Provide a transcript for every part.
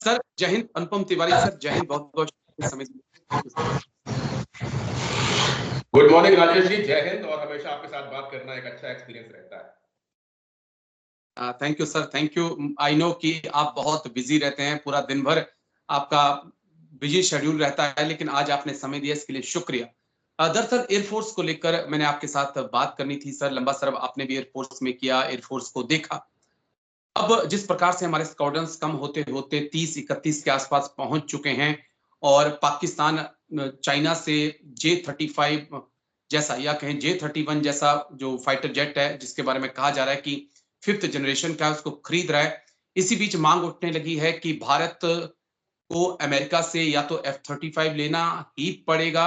Sir जय हिंद। अनुपम Tiwari sir, जय हिंद। बहुत बहुत समय। Thank you sir. Good morning Rajesh ji, जय हिंद। और हमेशा आपके साथ बात करना एक अच्छा एक्सपीरियंस रहता है। Thank you sir, thank you. I know कि आप बहुत बिजी रहते हैं, पूरा दिन भर आपका बिजी शेड्यूल रहता है, लेकिन आज आपने समय दिया, इसके लिए शुक्रिया। दरअसल एयरफोर्स को लेकर मैंने आपके साथ बात करनी थी सर। लंबा सर आपने भी एयरफोर्स में किया, एयरफोर्स को देखा। अब जिस प्रकार से हमारे स्क्वाड्रन्स कम होते होते 30-31 के आसपास पहुंच चुके हैं, और पाकिस्तान चाइना से J-35 जैसा या कहें J-31 जैसा जो फाइटर जेट है, जिसके बारे में कहा जा रहा है कि 5th जनरेशन का, उसको खरीद रहा है। इसी बीच मांग उठने लगी है कि भारत को अमेरिका से या तो F-35 लेना ही पड़ेगा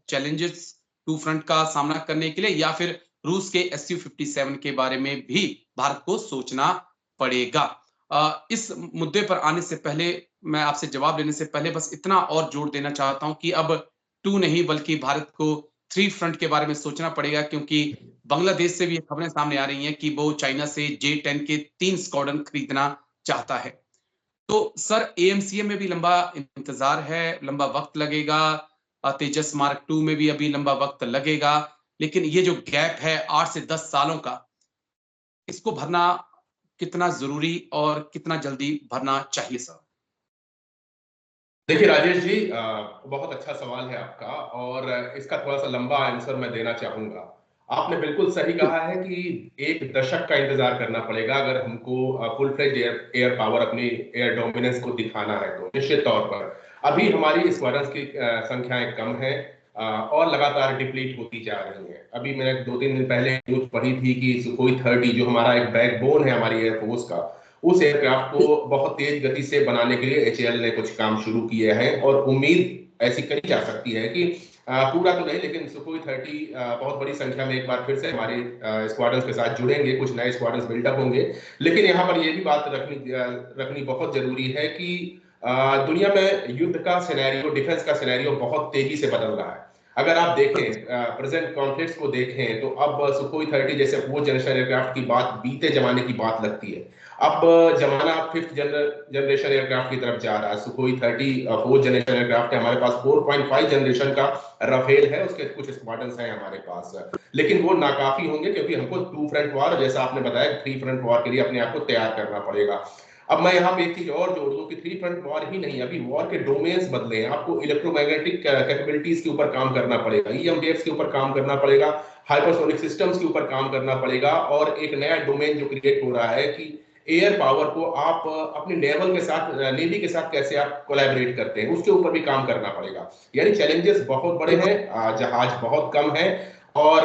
चैलेंजेस टू फ्रंट का सामना करने के लिए, या फिर रूस के Su-57 के बारे में भी भारत को सोचना पड़ेगा। इस मुद्दे पर आने से पहले, मैं आपसे जवाब लेने से पहले बस इतना और जोड़ देना चाहता हूं कि अब 2 नहीं बल्कि भारत को 3 फ्रंट के बारे में सोचना पड़ेगा, क्योंकि बांग्लादेश से भी खबरें सामने आ रही हैं कि वो चाइना से J-10 के 3 स्क्वाड्रन खरीदना चाहता है। तो सर AMCA में भी लंबा इंतजार है, लंबा वक्त लगेगा। तेजस मार्क 2 में भी अभी लंबा वक्त लगेगा, लेकिन ये जो गैप है 8 से 10 सालों का, इसको भरना कितना जरूरी और कितना जल्दी भरना चाहिए सर? देखिए राजेश जी, बहुत अच्छा सवाल है आपका, और इसका थोड़ा सा लंबा आंसर मैं देना चाहूंगा। आपने बिल्कुल सही कहा है कि 1 दशक का इंतजार करना पड़ेगा अगर हमको फुल फ्लेज एयर पावर, अपनी एयर डोमिनेंस को दिखाना है। तो निश्चित तौर पर अभी हमारी स्क्वाड्रन्स की संख्याएं कम है और लगातार डिप्लीट होती जा रही है। अभी मैंने 2-3 दिन पहले न्यूज पढ़ी थी कि सुखोई 30, जो हमारा एक बैकबोन है हमारी एयरफोर्स का, उस एयरक्राफ्ट को बहुत तेज गति से बनाने के लिए HAL ने कुछ काम शुरू किए हैं, और उम्मीद ऐसी करी जा सकती है कि पूरा तो नहीं, लेकिन सुखोई 30 बहुत बड़ी संख्या में एक बार फिर से हमारे स्क्वाड्रन्स के साथ जुड़ेंगे, कुछ नए स्क्वाड्रन्स बिल्डअप होंगे। लेकिन यहाँ पर यह भी बात रखनी बहुत जरूरी है कि दुनिया में युद्ध का सिनेरियो, डिफेंस का सिनेरियो बहुत तेजी से बदल रहा है। अगर आप देखें प्रेजेंट कॉन्फ्लिक्ट्स को देखें, तो अब सुखोई 30 जैसे 4th जनरेशन एयरक्राफ्ट की बात बीते जमाने की बात लगती है। अब जमाना 5th जनरेशन एयरक्राफ्ट की तरफ जा रहा है। सुखोई 30 4th जनरेशन एयरक्राफ्ट है, हमारे पास 4.5 जनरेशन का राफेल है, उसके कुछ स्क्वाड्रन्स हैं हमारे पास, लेकिन वो नाकाफी होंगे, क्योंकि हमको 2 फ्रंट वॉर, जैसा आपने बताया, 3 फ्रंट वॉर के लिए अपने आप को तैयार करना पड़ेगा। अब मैं यहाँ पे एक चीज और जोड़ दूं कि 3 फ्रंट वॉर ही नहीं, अभी वॉर के डोमेन्स बदले हैं। आपको इलेक्ट्रोमैग्नेटिक कैपेबिलिटीज के ऊपर काम करना पड़ेगा, EMDFs के ऊपर काम करना पड़ेगा, हाइपरसोनिक सिस्टम्स के ऊपर काम करना पड़ेगा, और एक नया डोमेन जो क्रिएट हो रहा है कि एयर पावर को आप अपने नेवल के साथ, नेवी के साथ कैसे आप कोलैबोरेट करते हैं, उसके ऊपर भी काम करना पड़ेगा। यानी चैलेंजेस बहुत बड़े हैं, जहाज बहुत कम है, और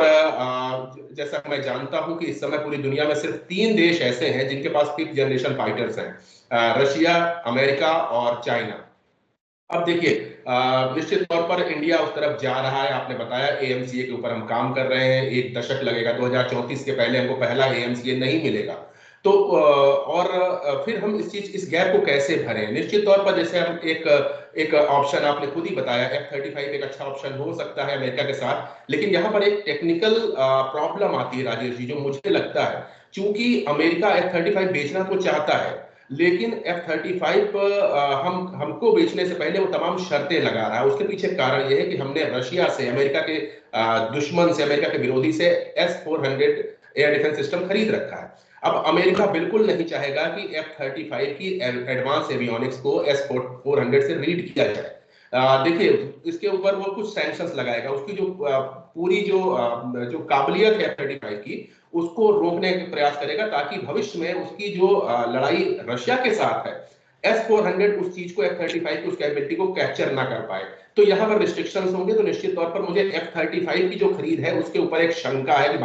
जैसा मैं जानता हूं कि इस समय पूरी दुनिया में सिर्फ 3 देश ऐसे हैं जिनके पास 5th जनरेशन फाइटर्स हैं, रशिया, अमेरिका और चाइना। अब देखिए, निश्चित तौर पर इंडिया उस तरफ जा रहा है। आपने बताया AMCA के ऊपर हम काम कर रहे हैं, 1 दशक लगेगा, 2034 के पहले हमको पहला AMCA नहीं मिलेगा। तो और फिर हम इस गैप को कैसे भरें? निश्चित तौर पर जैसे हम एक ऑप्शन आपने खुद ही बताया, F-35 एक अच्छा ऑप्शन हो सकता है अमेरिका के साथ, लेकिन यहाँ पर एक टेक्निकल प्रॉब्लम आती है राजेश जी, जो मुझे लगता है, चूंकि अमेरिका F-35 बेचना तो चाहता है, लेकिन F-35 हमको बेचने से पहले वो तमाम शर्तें लगा रहा है। उसके पीछे कारण यह है कि हमने रशिया से, अमेरिका के दुश्मन से, अमेरिका के विरोधी से S-400 एयर डिफेंस सिस्टम खरीद रखा है। अब अमेरिका बिल्कुल नहीं चाहेगा कि F-35 की एडवांस एवियोनिक्स को S-400 से रीड किया जाए। देखिए, इसके ऊपर वो कुछ सैंक्शंस लगाएगा, उसकी जो पूरी जो काबिलियत है F-35 की, उसको रोकने का प्रयास करेगा, ताकि भविष्य में उसकी जो लड़ाई रशिया के साथ है, S-400 उस चीज को, F-35 की उस कैपेबिलिटी को कैप्चर ना कर पाए। तो यहाँ पर रिस्ट्रिक्शंस होंगे। तो निश्चित तौर पर मुझे F-35 की जो खरीद है उसके ऊपर एक शंका है कि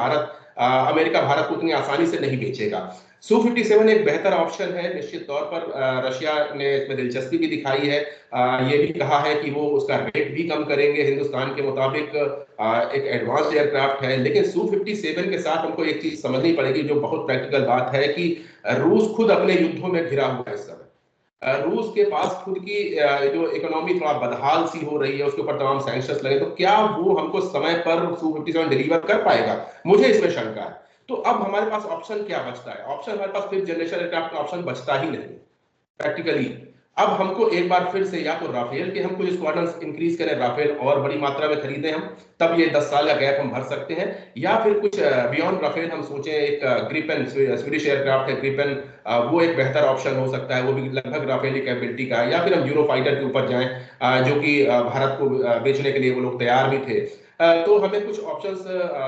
अमेरिका भारत को उतनी आसानी से नहीं बेचेगा। Su-57 एक बेहतर ऑप्शन है। निश्चित तौर पर रशिया ने इसमें दिलचस्पी भी दिखाई है, ये भी कहा है कि वो उसका रेट भी कम करेंगे हिंदुस्तान के मुताबिक। एक एडवांस्ड एयरक्राफ्ट है, लेकिन Su-57 के साथ हमको एक चीज समझनी पड़ेगी, जो बहुत प्रैक्टिकल बात है, कि रूस खुद अपने युद्धों में घिरा हुआ है इस समय। रूस के पास खुद की जो इकोनॉमी थोड़ा बदहाल सी हो रही है, उसके ऊपर तमाम सैंक्शंस लगे, तो क्या वो हमको समय पर Su-57 डिलीवर कर पाएगा? मुझे इसमें शंका है। तो अब हमारे पास ऑप्शन क्या बचता है? ऑप्शन हमारे पास 5th जनरेशन एयरक्राफ्ट का ऑप्शन बचता ही नहीं प्रैक्टिकली। अब हमको एक बार फिर से या तो राफेल के हम कुछ स्क्वाड्रंस इंक्रीज करें, राफेल और बड़ी मात्रा में खरीदें हम, तब ये 10 साल का गैप हम भर सकते हैं। या फिर कुछ बियॉन्ड राफेल हम सोचें, एक ग्रिपेन, स्वीडिश एयरक्राफ्ट है ग्रिपेन, वो एक बेहतर ऑप्शन हो सकता है, वो भी लगभग राफेल की कैपेबिलिटी का है। या फिर हम यूरो फाइटर के ऊपर जाएं, जो कि भारत को बेचने के लिए वो लोग तैयार भी थे। तो हमें कुछ ऑप्शंस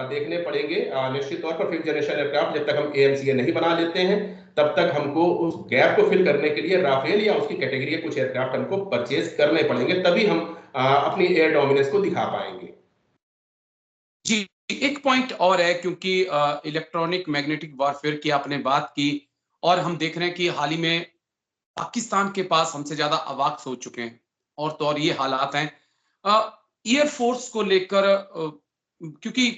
देखने पड़ेंगे निश्चित तौर पर। फिफ्थ जनरेशन एयरक्राफ्ट जब तक हम एएमसीए नहीं बना लेते हैं, तब तक हमको उस गैप को फिल करने के लिए राफेल या उसकी कैटेगरी के कुछ एयरक्राफ्ट हमको परचेज करने पड़ेंगे, तभी हम अपनी एयर डोमिनेंस को दिखा पाएंगे। जी, एक पॉइंट और है, क्योंकि इलेक्ट्रॉनिक मैग्नेटिक वॉरफेयर की आपने बात की, और हम देख रहे हैं कि हाल ही में पाकिस्तान के पास हमसे ज्यादा अवाक्स हो चुके हैं, और तो और ये हालात हैं एयरफोर्स को लेकर, क्योंकि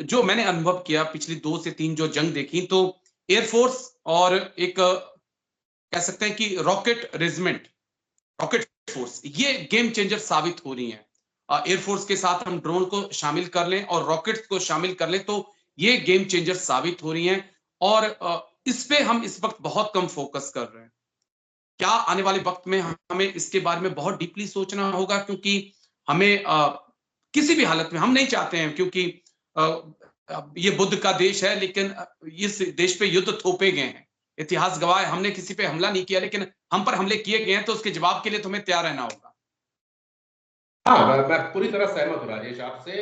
जो मैंने अनुभव किया पिछली 2 से 3 जो जंग देखी, तो एयरफोर्स और एक कह सकते हैं कि रॉकेट रेजिमेंट, रॉकेट फोर्स, ये गेम चेंजर साबित हो रही हैं। एयरफोर्स के साथ हम ड्रोन को शामिल कर लें और रॉकेट्स को शामिल कर लें, तो ये गेम चेंजर साबित हो रही हैं। और इस पे हम इस वक्त बहुत कम फोकस कर रहे हैं। क्या आने वाले वक्त में हमें इसके बारे में बहुत डीपली सोचना होगा, क्योंकि हमें किसी भी हालत में हम नहीं चाहते हैं, क्योंकि ये बुद्ध का देश है, लेकिन इस देश पे युद्ध थोपे गए हैं। इतिहास गवाह है, हमने किसी पे हमला नहीं किया, लेकिन हम पर हमले किए गए हैं, तो उसके जवाब के लिए तुम्हें तैयार रहना होगा। हाँ, मैं पूरी तरह सहमत हूँ राजेश आपसे।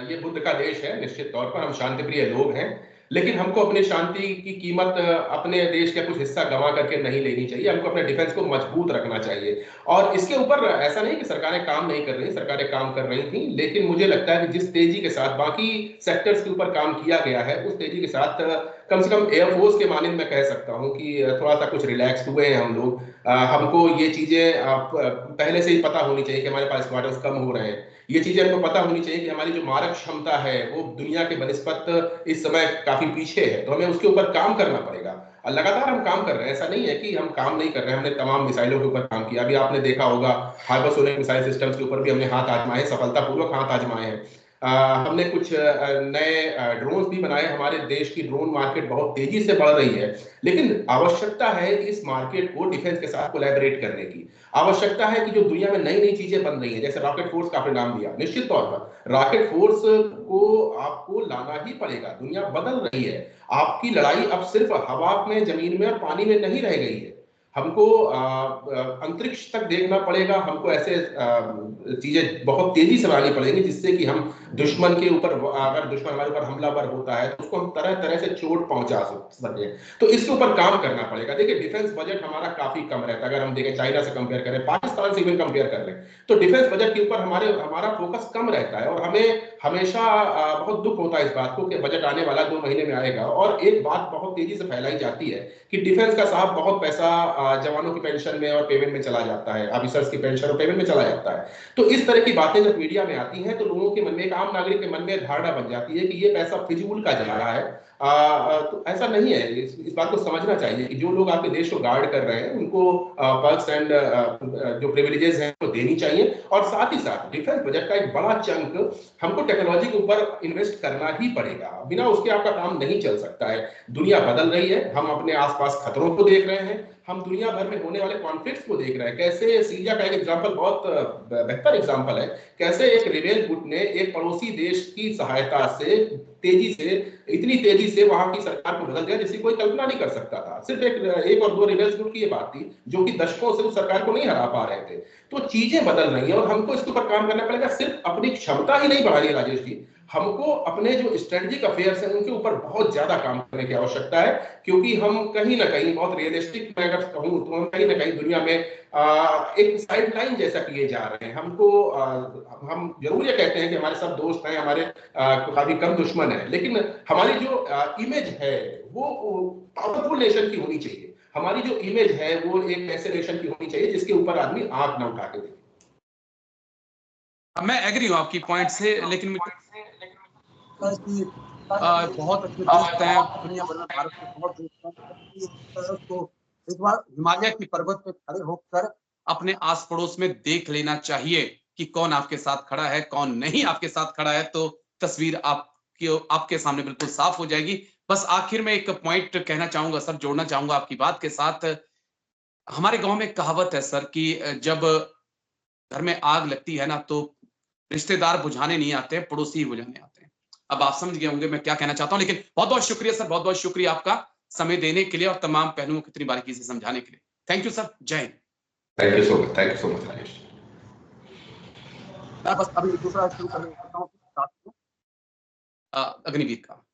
ये बुद्ध का देश है, निश्चित तौर पर हम शांतिप्रिय लोग हैं, लेकिन हमको अपनी शांति की कीमत अपने देश का कुछ हिस्सा गंवा करके नहीं लेनी चाहिए। हमको अपने डिफेंस को मजबूत रखना चाहिए। और इसके ऊपर ऐसा नहीं कि सरकारें काम नहीं कर रही, सरकारें काम कर रही थी, लेकिन मुझे लगता है कि जिस तेजी के साथ बाकी सेक्टर्स के ऊपर काम किया गया है, उस तेजी के साथ कम से कम एयरफोर्स के मानद मैं कह सकता हूँ कि थोड़ा सा कुछ रिलैक्स हुए हैं हम लोग। हमको ये चीजें पहले से ही पता होनी चाहिए कि हमारे पास स्क्वाड्रंस कम हो रहे हैं। ये चीजें हमको पता होनी चाहिए कि हमारी जो मारक क्षमता है वो दुनिया के बनिस्पत इस समय काफी पीछे है, तो हमें उसके ऊपर काम करना पड़ेगा। और लगातार हम काम कर रहे हैं, ऐसा नहीं है कि हम काम नहीं कर रहे हैं। हमने तमाम मिसाइलों के ऊपर काम किया, अभी आपने देखा होगा हाइपरसोनिक मिसाइल सिस्टम्स के ऊपर भी हमने हाथ आजमाए, सफलतापूर्वक हाथ आजमाए हैं। हमने कुछ नए ड्रोन भी बनाए। हमारे देश की ड्रोन मार्केट बहुत तेजी से बढ़ रही है, लेकिन आवश्यकता है इस मार्केट को डिफेंस के साथ कोलैबोरेट करने की। आवश्यकता है कि जो दुनिया में नई नई चीजें बन रही हैं, जैसे रॉकेट फोर्स का आपने नाम लिया, निश्चित तौर पर रॉकेट फोर्स को आपको लाना ही पड़ेगा। दुनिया बदल रही है, आपकी लड़ाई अब सिर्फ हवा में, जमीन में और पानी में नहीं रह गई है। हमको अंतरिक्ष तक देखना पड़ेगा। हमको ऐसे चीजें बहुत तेजी से बनानी पड़ेंगी जिससे कि हम दुश्मन के ऊपर, अगर दुश्मन हमारे ऊपर हमलावर होता है तो उसको हम तरह तरह से चोट पहुंचा सके। तो इसके ऊपर काम करना पड़ेगा। देखिए, डिफेंस बजट हमारा काफी कम रहता है। अगर हम देखें चाइना से कंपेयर करें, पाकिस्तान से इवन कंपेयर कर लें, तो डिफेंस बजट के ऊपर हमारा फोकस कम रहता है। और हमें हमेशा बहुत दुख होता है इस बात को कि बजट आने वाला 2 महीने में आएगा और एक बात बहुत तेजी से फैलाई जाती है कि डिफेंस का साहब बहुत पैसा जवानों की पेंशन में और पेमेंट में चला जाता है, ऑफिसर्स की पेंशन और पेमेंट में चला जाता है। तो इस तरह की बातें जब मीडिया में आती हैं, तो लोगों के मन में, एक आम नागरिक के मन में धारणा बन जाती है कि ये पैसा फिजूल का जा रहा है। तो ऐसा नहीं है। इस बात को समझना चाहिए कि जो लोग आपके देश को गार्ड कर रहे हैं उनको पर्क्स एंड जो प्रिविलेजेस हैं वो देनी चाहिए। और साथ ही साथ डिफेंस बजट का एक बड़ा चंक हमको टेक्नोलॉजी के ऊपर इन्वेस्ट करना ही पड़ेगा, बिना उसके आपका काम नहीं चल सकता है। दुनिया बदल रही है, हम अपने आसपास खतरों को देख रहे हैं, हम दुनिया भर में होने वाले कॉन्फ्लिक्ट्स को देख रहे हैं। कैसे सीरिया का एक एग्जांपल बहुत बेहतर एग्जांपल है, कैसे एक रिबेल गुट ने एक पड़ोसी देश की सहायता से तेजी से, इतनी तेजी से वहां की सरकार को बदल दिया जिसकी कोई कल्पना नहीं कर सकता था। सिर्फ एक और 2 रिबेल्स ग्रुप की ये बात थी जो कि दशकों से उस सरकार को नहीं हरा पा रहे थे। तो चीजें बदल रही हैं और हमको इसके ऊपर काम करना पड़ेगा। सिर्फ अपनी क्षमता ही नहीं बढ़ानी है राजेश जी, हमको अपने जो स्ट्रेटेजिक अफेयर्स हैं उनके ऊपर बहुत ज्यादा काम करने की आवश्यकता है। क्योंकि हम कहीं ना कहीं, बहुत रियलिस्टिक मैं अगर कहूं तो, हम कहीं ना कहीं दुनिया में एक साइड लाइन जैसा किए जा रहे हैं। हमको हम जरूर ये कहते हैं कि हमारे सब दोस्त हैं, हमारे काफी कम दुश्मन है, लेकिन हमारी जो इमेज है वो पावरफुल नेशन की होनी चाहिए। हमारी जो इमेज है वो एक ऐसे नेशन की होनी चाहिए जिसके ऊपर आदमी आंख ना उठा के देखे। मैं एग्री हूँ आपकी पॉइंट से, लेकिन बहुत अच्छे दोस्त हैं दुनिया भर में, भारत के बहुत दोस्त हैं, इस तरह को एक बार हिमालय की पर्वत पे खड़े होकर अपने आस पड़ोस में देख लेना चाहिए कि कौन आपके साथ खड़ा है, कौन नहीं आपके साथ खड़ा है, तो तस्वीर आपके सामने बिल्कुल साफ हो जाएगी। बस आखिर में एक पॉइंट कहना चाहूंगा सर, जोड़ना चाहूंगा आपकी बात के साथ। हमारे गांव में एक कहावत है सर कि जब घर में आग लगती है ना तो रिश्तेदार बुझाने नहीं आते, पड़ोसी ही बुझाने आते हैं। अब आप समझ गए होंगे मैं क्या कहना चाहता हूँ, लेकिन बहुत-बहुत शुक्रिया सर, बहुत-बहुत शुक्रिया आपका समय देने के लिए और तमाम पहलुओं को इतनी बारीकी से समझाने के लिए। थैंक यू सर, जय Hind. Thank you so much Rajesh. मैं बस अभी दूसरा शुरू करने वाला हूँ अग्निवीर का।